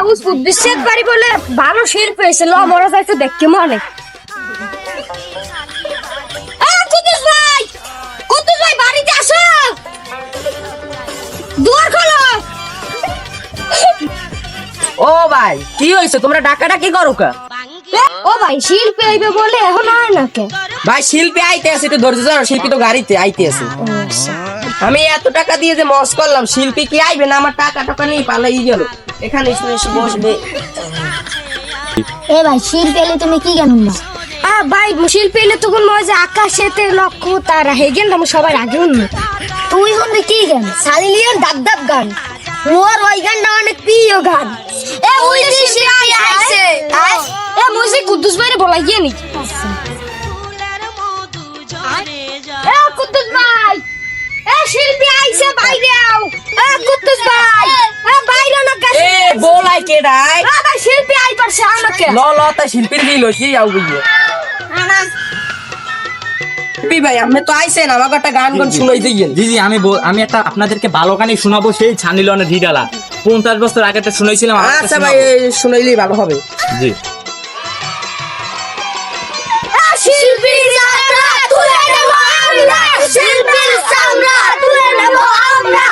উসপুত বিশ্বের বাড়ি বলে ভালো শিল্প এসে ল মরা যাইতে দেখতে মনে কুদ্দুস ভাই বাড়িতে আসো দুয়ার খোলো ও ভাই কি হয়েছে তোমরা ডাকাটা কি করো কা ও ভাই শিল্পী আইবে বলে এখন হয় না কে ভাই শিল্পী আইতে আছে একটু ধৈর্য ধরো শিল্পী তো গাড়িতে আইতে আছে আমি এত টাকা দিয়ে যে মস করলাম শিল্পী কি আইবে না আমার টাকা টাকা নেই পালাই গেল এখানে এসে বসবে এ ভাই শিল্পী এলে তুমি কি জানো না ভাই শিল্পী এলে তখন মজা আকাশেতে লক্ষ্য তারা হেগেন আমি সবার আগে উঠবো তুই শুনবি কি গান সালিলিয়ার দাব দাব গান মোর ওই গানটা অনেক প্রিয় গান এ ওই যে শিল্পী আইছে এ মুজি কুদ্দুস ভাইরে বলাই গিয়ে নি এ কুদ্দুস ভাই এ শিল্পী আইছে বাইরে আও এ কুদ্দুস ভাই এ বাইরে না কাছে এ বলাই কে ডাই ভাই শিল্পী আই পারছে আমাকে ল ল তা শিল্পীর কি লইছি আউ গইয়ে শিল্পী ভাই আপনি তো আইছেন আমাকে একটা গান গান শুনাই দিয়েন জি জি আমি একটা আপনাদেরকে ভালো গানই শোনাবো সেই ছানিলনের ঢিডালা 50 বছর আগে একটা শুনাইছিলাম আচ্ছা ভাই শুনাইলেই ভালো হবে জি শিল্পী যাত্রা তুলে নেব আমরা শিল্পীর চামড়া তুলে নেব আমরা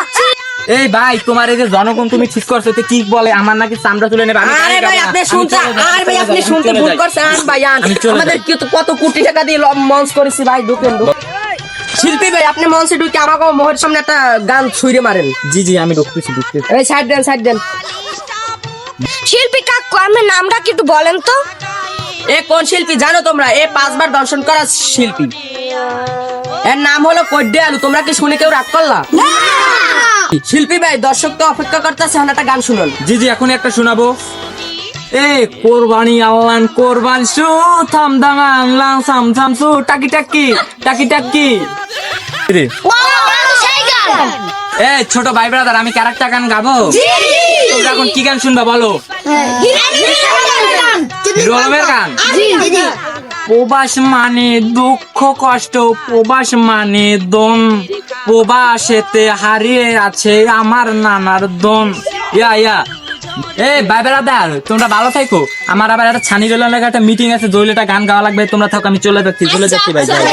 এই ভাই তোমার এই যে জনগণ তুমি ঠিক করছো তো কি বলে আমার নাকি চামড়া তুলে নেবে আরে ভাই আপনি শুনতে আরে ভাই আপনি শুনতে ভুল করছেন ভাই আমাদের কি তো কত কোটি টাকা দিয়ে মঞ্চ করেছি ভাই ঢুকেন শিল্পী ভাই আপনি মঞ্চে ঢুকে আমাকে মোহের সামনে একটা গান ছুঁড়ে মারেন জি জি আমি ঢুকতেছি এই সাইড দেন শিল্পী কাকু আমার নামটা কি একটু বলেন তো এ কোন শিল্পী জানো তোমরা এ 5 বার দর্শন করা শিল্পী এর নাম হলো কড্ডে আলু তোমরা কি শুনে কেউ রাগ করলা শিল্পী ভাই দর্শক তো অপেক্ষা করতেছে একটা গান শুনুন জি জি এখন একটা শোনাবো এ কোরবানি আল্লান কোরবান সু থাম দাঙ্গান লাং সাম সাম সু টাকি টাকি রে এ ছোট ভাই ব্রাদার আমি ক্যারেক্টার গান গাবো তোমরা এখন কি গান শুনবা বলো হিরো আলমের গান প্রবাস মানে দুঃখ কষ্ট প্রবাস মানে দম প্রবাসেতে হারিয়ে আছে আমার নানার দম ইয়া এ ভাই ব্রাদার তোমরা ভালো থাকো আমার আবার একটা ছানি রোলার লাগা একটা মিটিং আছে জইলেটা গান গাওয়া লাগবে তোমরা থাকো আমি চলে যাচ্ছি ভাই টাটা